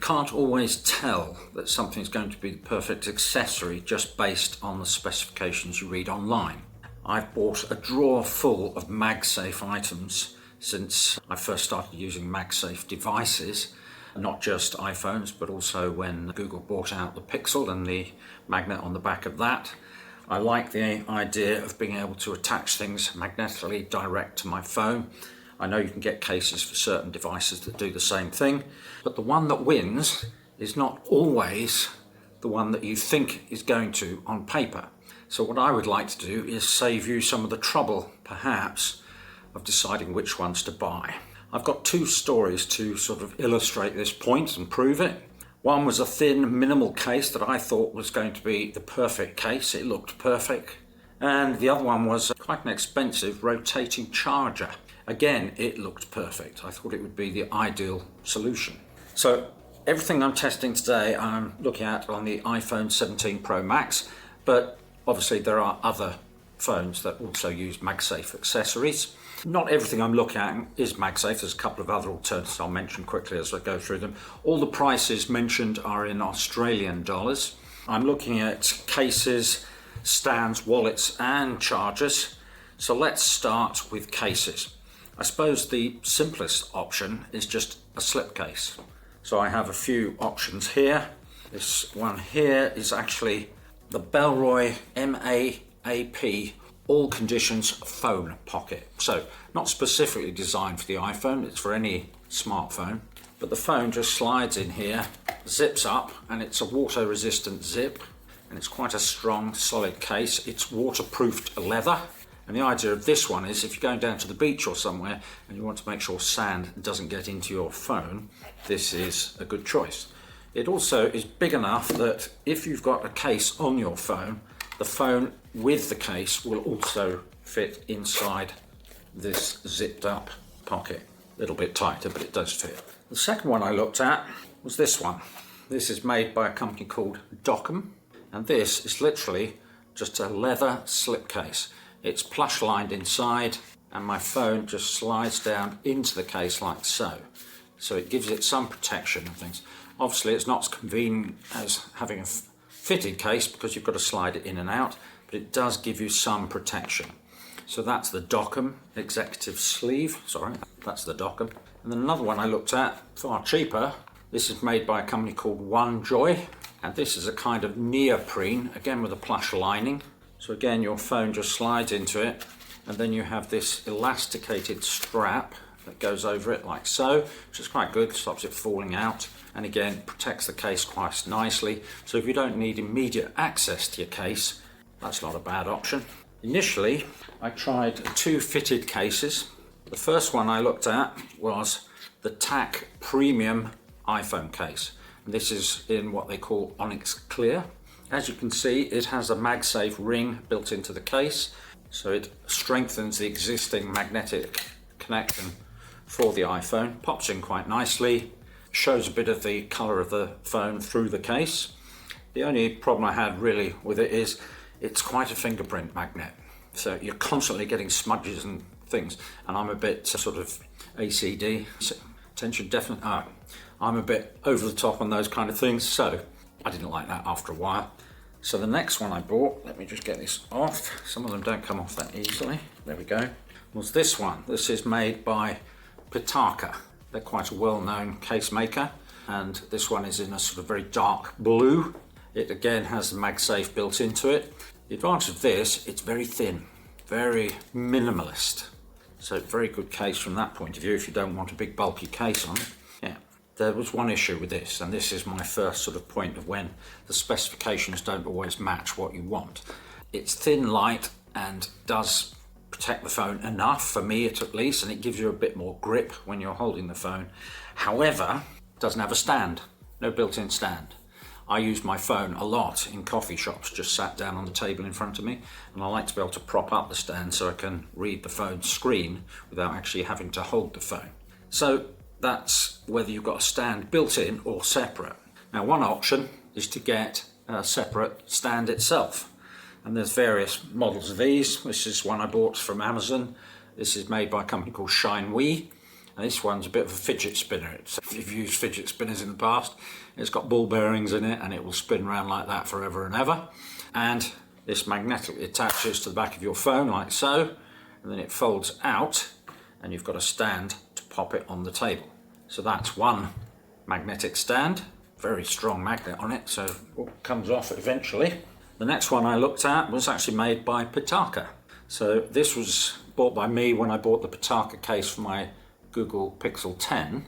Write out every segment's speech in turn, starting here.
can't always tell that something's going to be the perfect accessory just based on the specifications you read online. I've bought a drawer full of MagSafe items since I first started using MagSafe devices, not just iPhones, but also when Google bought out the Pixel and the magnet on the back of that. I like the idea of being able to attach things magnetically direct to my phone. I know you can get cases for certain devices that do the same thing, but the one that wins is not always the one that you think is going to on paper. So what I would like to do is save you some of the trouble, perhaps, of deciding which ones to buy. I've got two stories to sort of illustrate this point and prove it. One was a thin, minimal case that I thought was going to be the perfect case. It looked perfect. And the other one was quite an expensive rotating charger. Again, it looked perfect. I thought it would be the ideal solution. So everything I'm testing today, I'm looking at on the iPhone 17 Pro Max, but obviously there are other phones that also use MagSafe accessories. Not everything I'm looking at is MagSafe. There's a couple of other alternatives I'll mention quickly as I go through them. All the prices mentioned are in Australian dollars. I'm looking at cases, stands, wallets and chargers. So let's start with cases. I suppose the simplest option is just a slipcase. So I have a few options here. This one here is actually the Bellroy MAAP all conditions phone pocket. So not specifically designed for the iPhone, it's for any smartphone, but the phone just slides in here, zips up, and it's a water resistant zip, and it's quite a strong solid case. It's waterproofed leather, and the idea of this one is if you're going down to the beach or somewhere and you want to make sure sand doesn't get into your phone, this is a good choice. It also is big enough that if you've got a case on your phone, the phone with the case will also fit inside this zipped up pocket. A little bit tighter, but it does fit. The second one I looked at was this one. This is made by a company called Dockham, and this is literally just a leather slipcase. It's plush lined inside, and my phone just slides down into the case like so. So it gives it some protection and things. Obviously it's not as convenient as having a fitted case because you've got to slide it in and out, but it does give you some protection. So that's the Dockham executive sleeve. Sorry, that's the Dockham. And then another one I looked at, far cheaper. This is made by a company called OneJoy, and this is a kind of neoprene, again with a plush lining. So again, your phone just slides into it, and then you have this elasticated strap that goes over it like so, which is quite good, stops it falling out, and again protects the case quite nicely. So if you don't need immediate access to your case, that's not a bad option. Initially I tried two fitted cases. The first one I looked at was the TAC Premium iPhone case, and this is in what they call Onyx Clear. As you can see, it has a MagSafe ring built into the case, so it strengthens the existing magnetic connection for the iPhone, pops in quite nicely, shows a bit of the colour of the phone through the case. The only problem I had really with it is it's quite a fingerprint magnet, so you're constantly getting smudges and things, and I'm a bit sort of ACD, attention deficit. I'm a bit over the top on those kind of things, so I didn't like that after a while. So the next one I bought, let me just get this off, some of them don't come off that easily, there we go, was this one. This is made by Pitaka. They're quite a well-known case maker, and this one is in a sort of very dark blue. It again has the MagSafe built into it. The advantage of this, it's very thin, very minimalist. So very good case from that point of view if you don't want a big bulky case on it. Yeah, there was one issue with this, and this is my first sort of point of when the specifications don't always match what you want. It's thin, light, and does protect the phone enough, for me at least, and it gives you a bit more grip when you're holding the phone. However, it doesn't have a stand, no built-in stand. I use my phone a lot in coffee shops, just sat down on the table in front of me, and I like to be able to prop up the stand so I can read the phone screen without actually having to hold the phone. So that's whether you've got a stand built in or separate. Now one option is to get a separate stand itself, and there's various models of these. This is one I bought from Amazon. This is made by a company called ShineWee, And this one's a bit of a fidget spinner. If you've used fidget spinners in the past, it's got ball bearings in it and it will spin around like that forever and ever. And this magnetically attaches to the back of your phone like so, and then it folds out and you've got a stand to pop it on the table. So that's one magnetic stand, very strong magnet on it, so it comes off eventually. The next one I looked at was actually made by Pitaka. So this was bought by me when I bought the Pitaka case for my Google Pixel 10,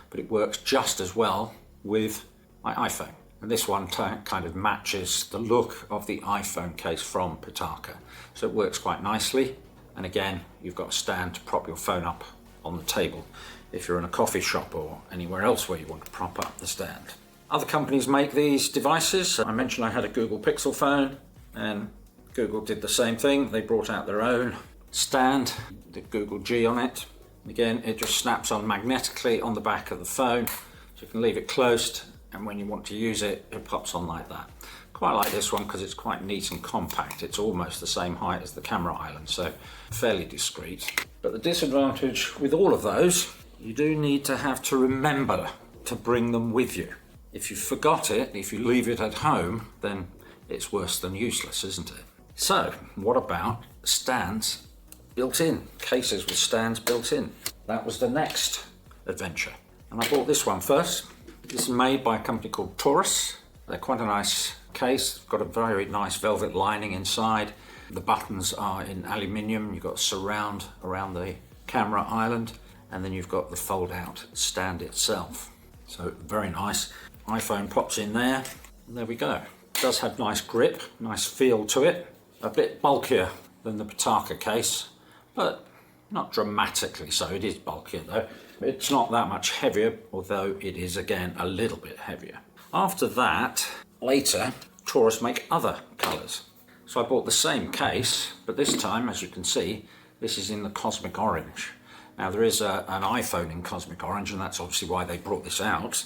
but it works just as well with my iPhone. And this one kind of matches the look of the iPhone case from Pitaka. So it works quite nicely. And again, you've got a stand to prop your phone up on the table if you're in a coffee shop or anywhere else where you want to prop up the stand. Other companies make these devices. I mentioned I had a Google Pixel phone, and Google did the same thing. They brought out their own stand, the Google G on it. Again, it just snaps on magnetically on the back of the phone, so you can leave it closed, and when you want to use it, it pops on like that. Quite like this one because it's quite neat and compact. It's almost the same height as the camera island, so fairly discreet. But the disadvantage with all of those, you do need to have to remember to bring them with you. If you forgot it, if you leave it at home, then it's worse than useless, isn't it? So, what about stands built in? Cases with stands built in. That was the next adventure. And I bought this one first. This is made by a company called Torras. They're quite a nice case. Got a very nice velvet lining inside. The buttons are in aluminium. You've got surround around the camera island, and then you've got the fold out stand itself. So very nice. iPhone pops in there, and there we go. It does have nice grip, nice feel to it. A bit bulkier than the Pitaka case, but not dramatically so. It is bulkier though. It's not that much heavier, although it is again a little bit heavier. After that, later, Torras make other colours. So I bought the same case, but this time, as you can see, this is in the cosmic orange. Now there is an iPhone in cosmic orange, and that's obviously why they brought this out.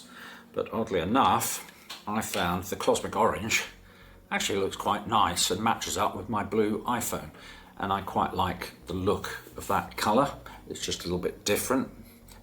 But oddly enough, I found the cosmic orange actually looks quite nice and matches up with my blue iPhone. And I quite like the look of that colour. It's just a little bit different.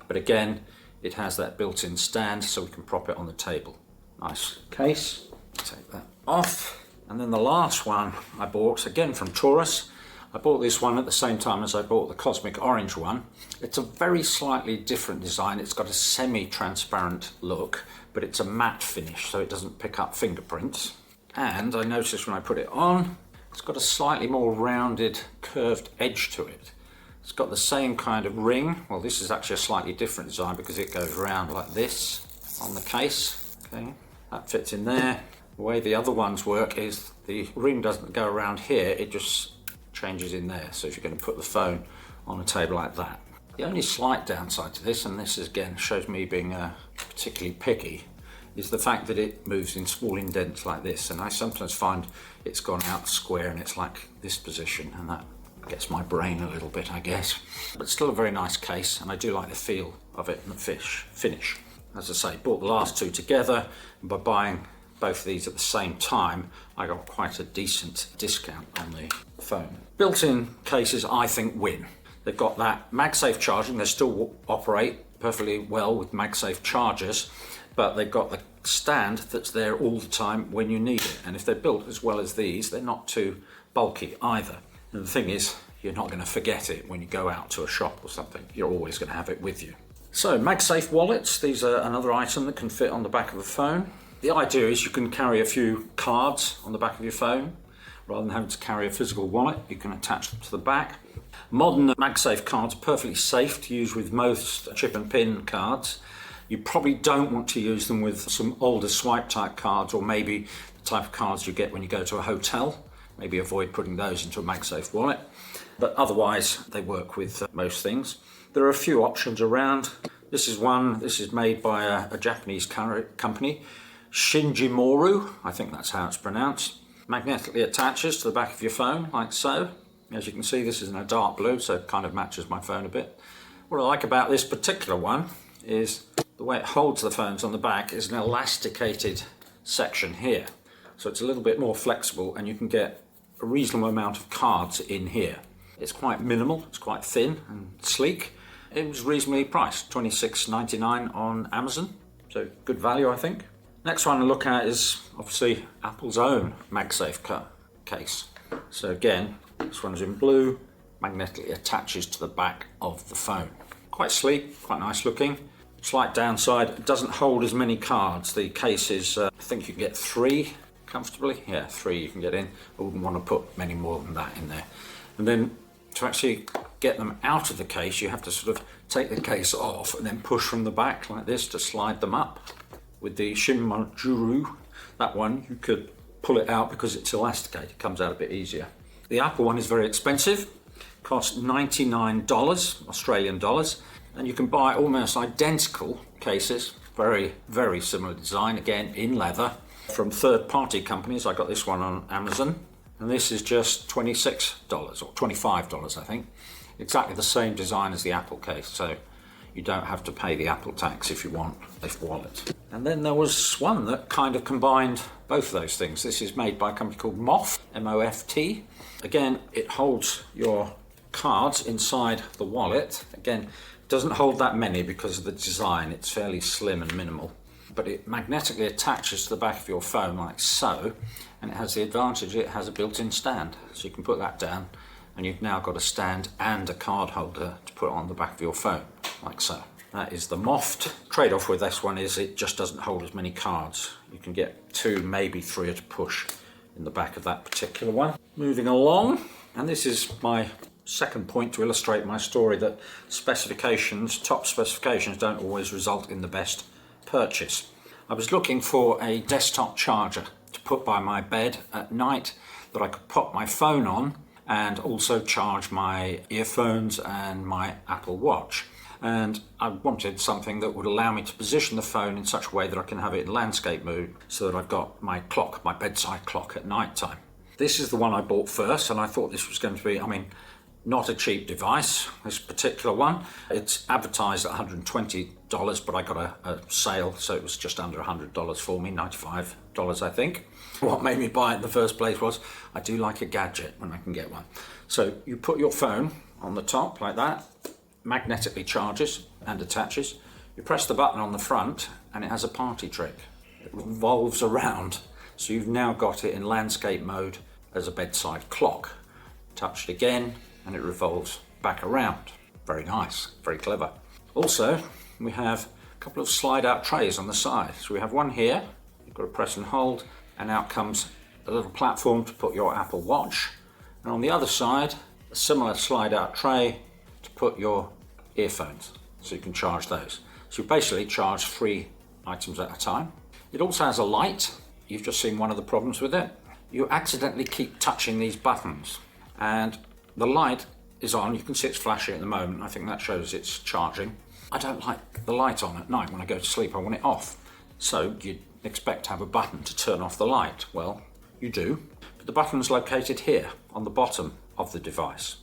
But again, it has that built-in stand so we can prop it on the table. Nice case. Take that off. And then the last one I bought, again from Torras. I bought this one at the same time as I bought the cosmic orange one. It's a very slightly different design. It's got a semi-transparent look, but it's a matte finish, so it doesn't pick up fingerprints. And I noticed when I put it on, it's got a slightly more rounded, curved edge to it. It's got the same kind of ring. Well, this is actually a slightly different design because it goes around like this on the case. Okay, that fits in there. The way the other ones work is the ring doesn't go around here, it just changes in there. So if you're going to put the phone on a table like that. The only slight downside to this, and this again shows me being particularly picky, is the fact that it moves in small indents like this. And I sometimes find it's gone out square and it's like this position, and that gets my brain a little bit, I guess. But still a very nice case, and I do like the feel of it and the finish. As I say, bought the last two together, and by buying both of these at the same time, I got quite a decent discount on the phone. Built-in cases, I think, win. They've got that MagSafe charging. They still operate perfectly well with MagSafe chargers, but they've got the stand that's there all the time when you need it. And if they're built as well as these, they're not too bulky either. And the thing is, you're not going to forget it when you go out to a shop or something. You're always going to have it with you. So MagSafe Wallets, these are another item that can fit on the back of a phone. The idea is you can carry a few cards on the back of your phone. Rather than having to carry a physical wallet, you can attach them to the back. Modern MagSafe cards are perfectly safe to use with most chip and pin cards. You probably don't want to use them with some older swipe type cards, or maybe the type of cards you get when you go to a hotel. Maybe avoid putting those into a MagSafe wallet. But otherwise, they work with most things. There are a few options around. This is made by a Japanese company, Shinjimoru, I think that's how it's pronounced. Magnetically attaches to the back of your phone, like so. As you can see, this is in a dark blue, so it kind of matches my phone a bit. What I like about this particular one is the way it holds the phones on the back is an elasticated section here. So it's a little bit more flexible, and you can get a reasonable amount of cards in here. It's quite minimal, it's quite thin and sleek, it was reasonably priced, $26.99 on Amazon, so good value I think. Next one to look at is obviously Apple's own MagSafe Car Case. So again, this one's in blue, magnetically attaches to the back of the phone. Quite sleek, quite nice looking. Slight downside, it doesn't hold as many cards. The case is, I think you can get 3 comfortably. Yeah, 3 you can get in. I wouldn't want to put many more than that in there. And then to actually get them out of the case, you have to sort of take the case off and then push from the back like this to slide them up. With the Shimajuru, that one, you could pull it out because it's elasticated. It comes out a bit easier. The Apple one is very expensive. Costs $99 Australian dollars, and you can buy almost identical cases, very, very similar design, again in leather, from third-party companies. I got this one on Amazon, and this is just $26 or $25, I think. Exactly the same design as the Apple case, so you don't have to pay the Apple tax if you want a wallet. And then there was one that kind of combined both of those things. This is made by a company called MOFT, M-O-F-T. Again, it holds your cards inside the wallet. Again, it doesn't hold that many because of the design. It's fairly slim and minimal. But it magnetically attaches to the back of your phone like so, and it has the advantage it has a built-in stand. So you can put that down, and you've now got a stand and a card holder to put on the back of your phone, like so. That is the MOFT. Trade-off with this one is it just doesn't hold as many cards. You can get 2, maybe 3 to push in the back of that particular one. Moving along, and this is my second point to illustrate my story, that specifications, top specifications, don't always result in the best purchase. I was looking for a desktop charger to put by my bed at night that I could pop my phone on and also charge my earphones and my Apple Watch. And I wanted something that would allow me to position the phone in such a way that I can have it in landscape mode, so that I've got my clock, my bedside clock at night time. This is the one I bought first, and I thought this was going to be, not a cheap device, this particular one. It's advertised at $120, but I got a sale, so it was just under $100 for me, $95 I think. What made me buy it in the first place was I do like a gadget when I can get one. So you put your phone on the top like that, magnetically charges and attaches. You press the button on the front and it has a party trick. It revolves around, so you've now got it in landscape mode as a bedside clock. Touch it again and it revolves back around. Very nice, very clever. Also, we have a couple of slide out trays on the side. So we have one here, you've got to press and hold, and out comes a little platform to put your Apple Watch. And on the other side, a similar slide out tray to put your earphones, so you can charge those. So you basically charge 3 items at a time. It also has a light. You've just seen one of the problems with it. You accidentally keep touching these buttons, and the light is on. You can see it's flashing at the moment. I think that shows it's charging. I don't like the light on at night when I go to sleep. I want it off. So you'd expect to have a button to turn off the light. Well, you do, but the button's located here on the bottom of the device.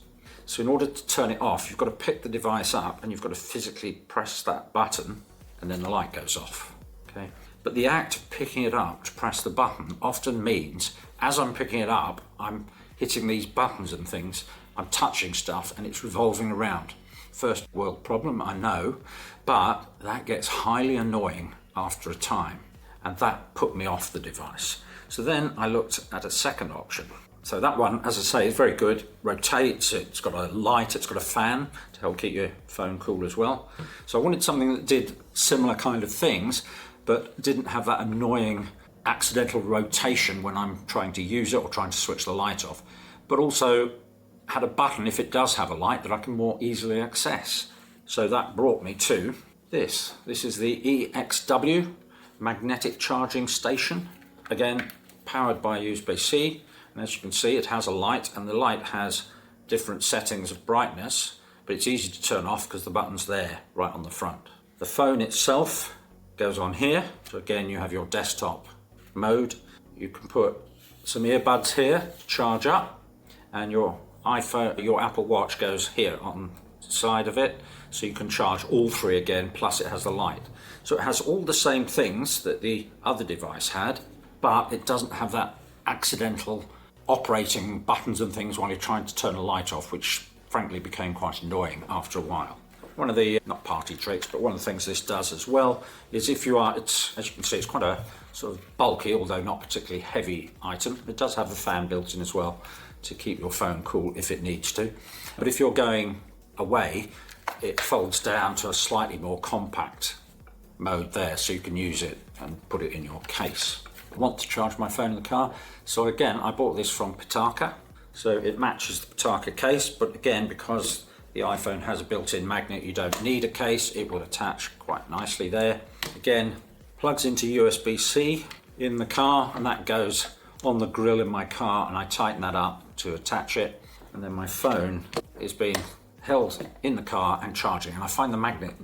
So in order to turn it off, you've got to pick the device up and you've got to physically press that button, and then the light goes off. Okay? But the act of picking it up to press the button often means, as I'm picking it up, I'm hitting these buttons and things, I'm touching stuff, and it's revolving around. First world problem, I know, but that gets highly annoying after a time, and that put me off the device. So then I looked at a second option. So that one, as I say, is very good. Rotates, it's got a light, it's got a fan to help keep your phone cool as well. So I wanted something that did similar kind of things, but didn't have that annoying accidental rotation when I'm trying to use it or trying to switch the light off, but also had a button, if it does have a light, that I can more easily access. So that brought me to this. This is the EXW magnetic charging station. Again, powered by USB-C. And as you can see, it has a light, and the light has different settings of brightness, but it's easy to turn off because the button's there right on the front. The phone itself goes on here. So again, you have your desktop mode. You can put some earbuds here to charge up, and your iPhone, your Apple Watch goes here on the side of it, so you can charge all 3 again, plus it has the light. So it has all the same things that the other device had, but it doesn't have that accidental operating buttons and things while you're trying to turn a light off, which frankly became quite annoying after a while. One of the, not party tricks, but one of the things this does as well is if you are, as you can see, it's quite a sort of bulky, although not particularly heavy item. It does have a fan built in as well to keep your phone cool if it needs to. But if you're going away, it folds down to a slightly more compact mode there, so you can use it and put it in your case. I want to charge my phone in the car, so again, I bought this from Pitaka. So it matches the Pitaka case, but again, because the iPhone has a built-in magnet, you don't need a case. It will attach quite nicely there. Again, plugs into USB-C in the car, and that goes on the grill in my car, and I tighten that up to attach it. And then my phone is being held in the car and charging. And I find the magnet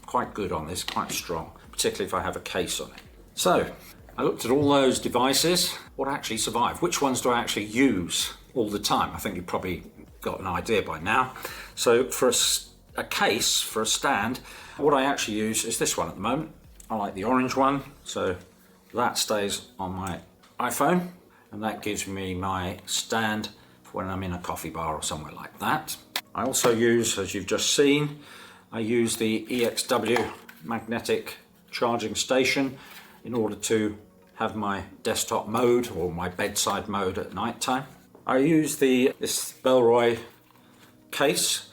quite good on this, quite strong, particularly if I have a case on it. So I looked at all those devices. What actually survived? Which ones do I actually use all the time? I think you've probably got an idea by now. So for a case, for a stand, what I actually use is this one at the moment. I like the orange one, so that stays on my iPhone, and that gives me my stand for when I'm in a coffee bar or somewhere like that. I also use, as you've just seen, I use the EXW magnetic charging station in order to have my desktop mode or my bedside mode at night time. I use this Bellroy case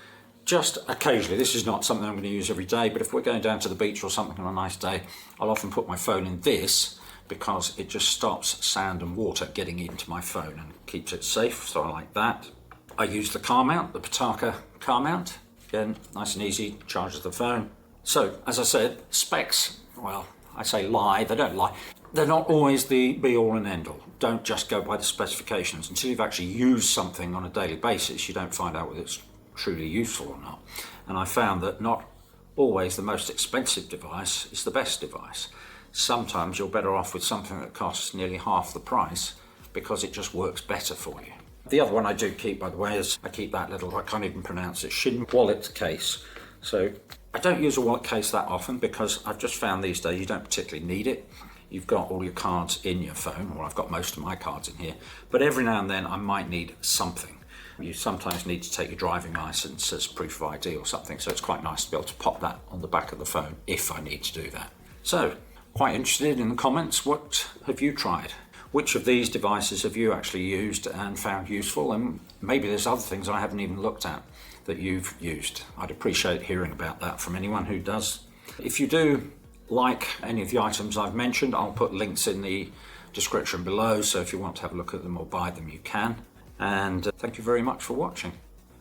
just occasionally. This is not something I'm going to use every day, but if we're going down to the beach or something on a nice day, I'll often put my phone in this because it just stops sand and water getting into my phone and keeps it safe, so I like that. I use the car mount, the Pitaka car mount. Again, nice and easy, charges the phone. So, as I said, specs, well, I say lie, they don't lie. They're not always the be-all and end-all. Don't just go by the specifications. Until you've actually used something on a daily basis, you don't find out whether it's truly useful or not. And I found that not always the most expensive device is the best device. Sometimes you're better off with something that costs nearly half the price because it just works better for you. The other one I do keep, by the way, is I keep that little, I can't even pronounce it, Shin wallet case. So I don't use a wallet case that often because I've just found these days you don't particularly need it. You've got all your cards in your phone, or I've got most of my cards in here, but every now and then I might need something. You sometimes need to take your driving license as proof of ID or something, so it's quite nice to be able to pop that on the back of the phone if I need to do that. So, quite interested in the comments, what have you tried? Which of these devices have you actually used and found useful? And maybe there's other things I haven't even looked at that you've used. I'd appreciate hearing about that from anyone who does. If you do like any of the items I've mentioned, I'll put links in the description below, so if you want to have a look at them or buy them, you can. And thank you very much for watching.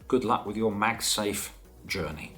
Good luck with your MagSafe journey.